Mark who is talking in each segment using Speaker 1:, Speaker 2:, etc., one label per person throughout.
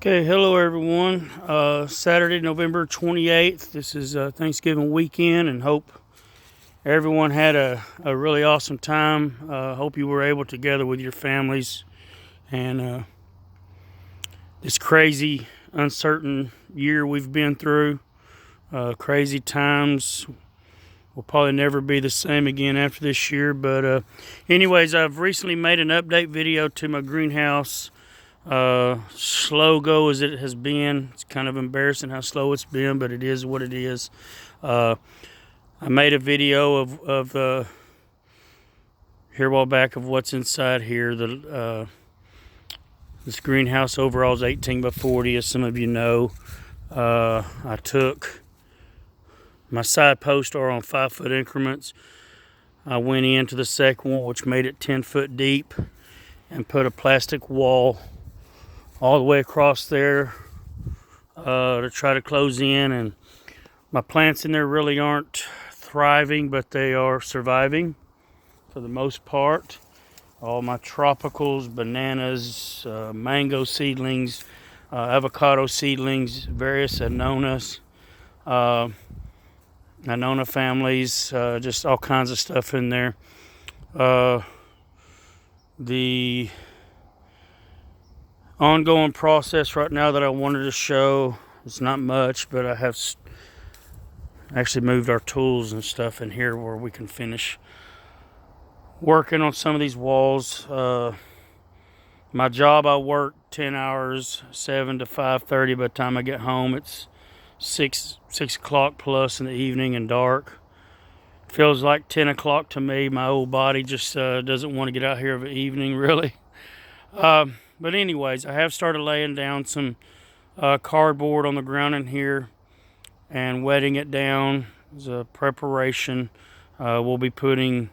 Speaker 1: Okay, hello everyone. Saturday, November 28th. This is Thanksgiving weekend, and hope everyone had a really awesome time. Hope you were able to gather with your families and this crazy, uncertain year we've been through. Crazy times. Will probably never be the same again after this year. But anyways, I've recently made an update video to my greenhouse. Slow go as it has been. It's kind of embarrassing how slow it's been, but it is what it is. I made a video of here a while back of what's inside here. This greenhouse overall is 18 by 40, as some of you know. I took my side posts are on 5-foot increments. I went into the second one, which made it 10 foot deep, and put a plastic wall all the way across there to try to close in. And my plants in there really aren't thriving, but they are surviving for the most part. All my tropicals, bananas, mango seedlings, avocado seedlings, various annonas, annona families, just all kinds of stuff in there. The ongoing process right now that I wanted to show, it's not much, but I have actually moved our tools and stuff in here where we can finish working on some of these walls. My job, I work 10 hours, 7 to 5:30. By the time I get home, it's 6 o'clock plus in the evening and dark. Feels like 10 o'clock to me. My old body just doesn't want to get out here of the evening, really. But anyways, I have started laying down some cardboard on the ground in here and wetting it down as a preparation. We'll be putting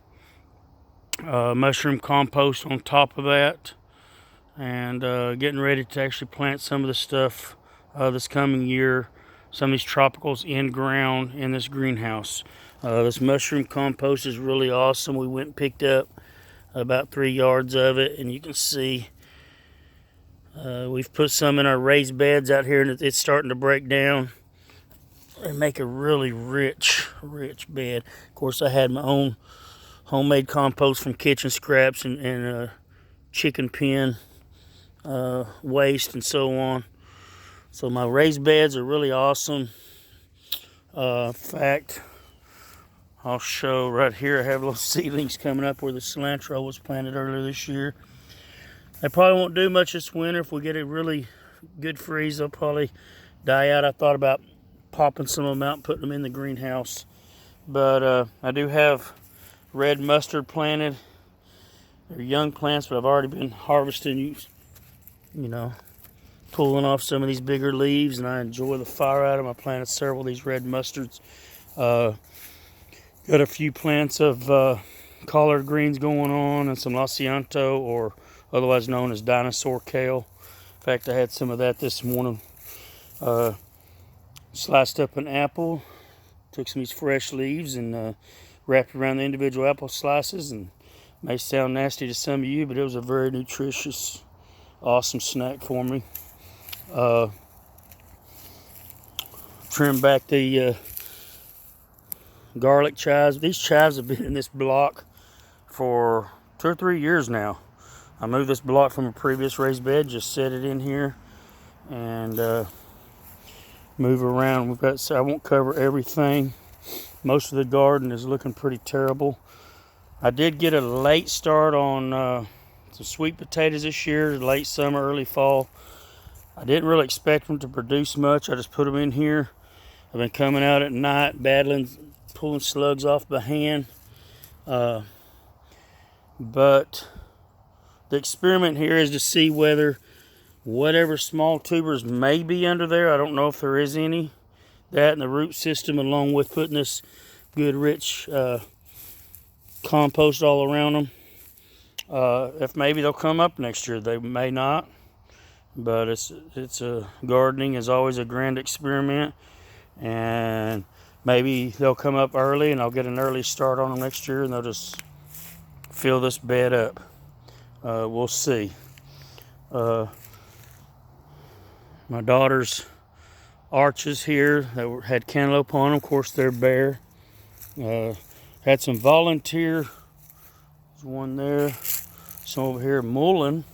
Speaker 1: mushroom compost on top of that, and getting ready to actually plant some of the stuff this coming year, some of these tropicals in ground in this greenhouse. This mushroom compost is really awesome. We went and picked up about 3 yards of it, and you can see we've put some in our raised beds out here, and it's starting to break down and make a really rich bed. Of course, I had my own homemade compost from kitchen scraps and chicken pen waste and so on. So my raised beds are really awesome. In fact, I'll show right here. I have little seedlings coming up where the cilantro was planted earlier this year. They probably won't do much this winter. If we get a really good freeze, they'll probably die out. I thought about popping some of them out and putting them in the greenhouse. But I do have red mustard planted. They're young plants, but I've already been harvesting, you know, pulling off some of these bigger leaves, and I enjoy the fire out of them. I planted several of these red mustards. Got a few plants of collard greens going on, and some lasianto, or otherwise known as dinosaur kale. In fact, I had some of that this morning. Sliced up an apple, took some of these fresh leaves and wrapped around the individual apple slices. And it may sound nasty to some of you, but it was a very nutritious, awesome snack for me. Trim back the garlic chives. These chives have been in this block for 2 or 3 years now. I moved this block from a previous raised bed, just set it in here, and move around. I won't cover everything. Most of the garden is looking pretty terrible. I did get a late start on some sweet potatoes this year, late summer, early fall. I didn't really expect them to produce much. I just put them in here. I've been coming out at night, battling, pulling slugs off by hand. But the experiment here is to see whether whatever small tubers may be under there, I don't know if there is any, that and the root system, along with putting this good rich compost all around them, if maybe they'll come up next year. They may not, but it's a gardening is always a grand experiment, and maybe they'll come up early and I'll get an early start on them next year, and they'll just fill this bed up. We'll see. My daughter's arches here that had cantaloupe on them. Of course, they're bare. Had some volunteer. There's one there. Some over here, mullein,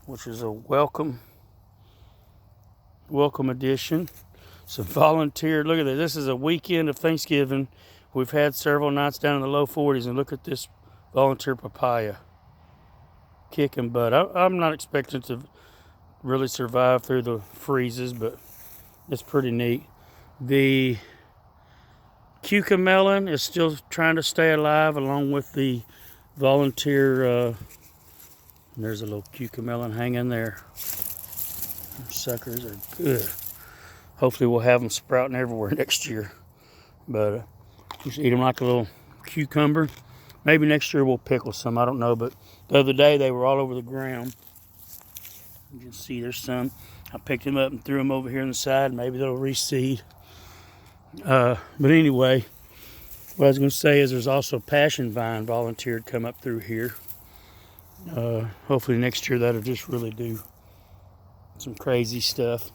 Speaker 1: which is a welcome addition. Some volunteer. Look at this. This is a weekend of Thanksgiving. We've had several nights down in the low 40s, and look at this volunteer papaya. Kicking butt. I'm not expecting to really survive through the freezes, but it's pretty neat. The cucamelon is still trying to stay alive along with the volunteer. There's a little cucamelon hanging there. Them suckers are good. Hopefully we'll have them sprouting everywhere next year. But just eat them like a little cucumber. Maybe next year we'll pickle some. I don't know. But the other day they were all over the ground. You can see there's some. I picked them up and threw them over here on the side. Maybe they'll reseed. But anyway, what I was going to say is there's also passion vine volunteered come up through here. Hopefully next year that'll just really do some crazy stuff.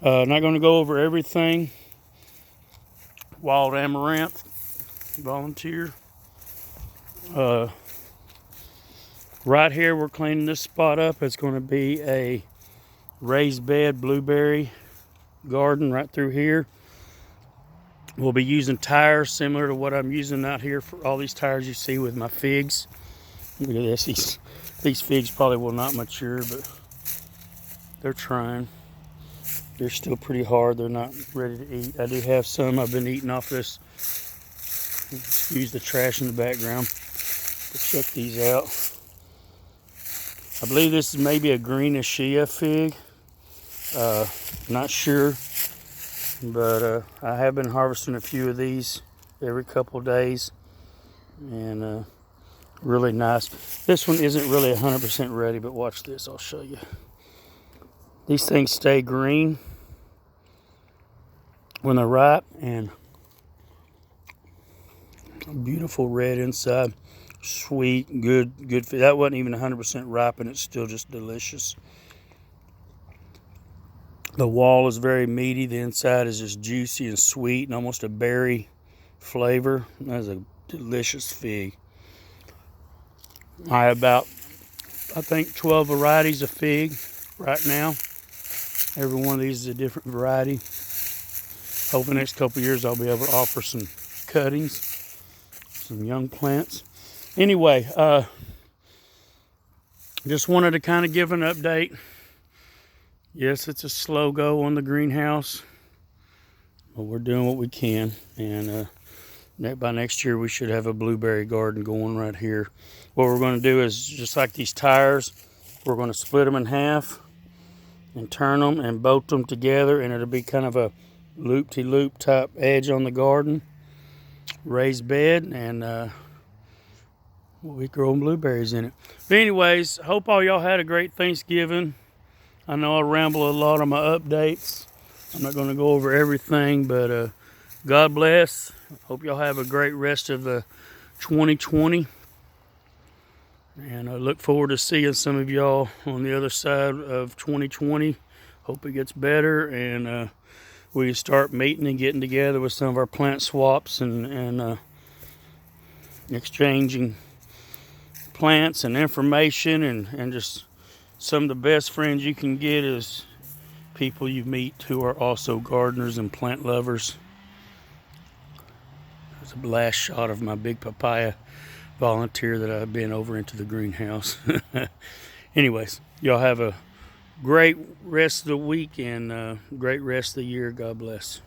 Speaker 1: Not going to go over everything. Wild amaranth volunteer. Right here we're cleaning this spot up. It's going to be a raised bed blueberry garden right through here. We'll be using tires similar to what I'm using out here for all these tires you see with my figs. Look at this. These figs probably will not mature, but they're trying. They're still pretty hard. They're not ready to eat. I do have some I've been eating off this. Excuse the trash in the background. But check these out. I believe this is maybe a green Ashia fig. Not sure. But I have been harvesting a few of these every couple of days. And really nice. This one isn't really 100% ready, but watch this. I'll show you. These things stay green when they're ripe, and beautiful red inside. Sweet, good. That wasn't even 100% ripe, and it's still just delicious. The wall is very meaty. The inside is just juicy and sweet and almost a berry flavor. That's a delicious fig. I have about, I think, 12 varieties of fig right now. Every one of these is a different variety. Over the next couple of years, I'll be able to offer some cuttings, some young plants. Anyway, just wanted to kind of give an update. Yes, it's a slow go on the greenhouse, but we're doing what we can. And by next year, we should have a blueberry garden going right here. What we're going to do is, just like these tires, we're going to split them in half and turn them and bolt them together, and it'll be kind of a loop-de-loop type edge on the garden. Raised bed, and we'll be growing blueberries in it. But anyways, hope all y'all had a great Thanksgiving. I know I ramble a lot on my updates. I'm not going to go over everything, but God bless. Hope y'all have a great rest of the 2020. And I look forward to seeing some of y'all on the other side of 2020. Hope it gets better, and we start meeting and getting together with some of our plant swaps and exchanging plants and information, and just some of the best friends you can get is people you meet who are also gardeners and plant lovers. There's a last shot of my big papaya volunteer that I've been over into the greenhouse. Anyways, y'all have a great rest of the week and great rest of the year. God bless.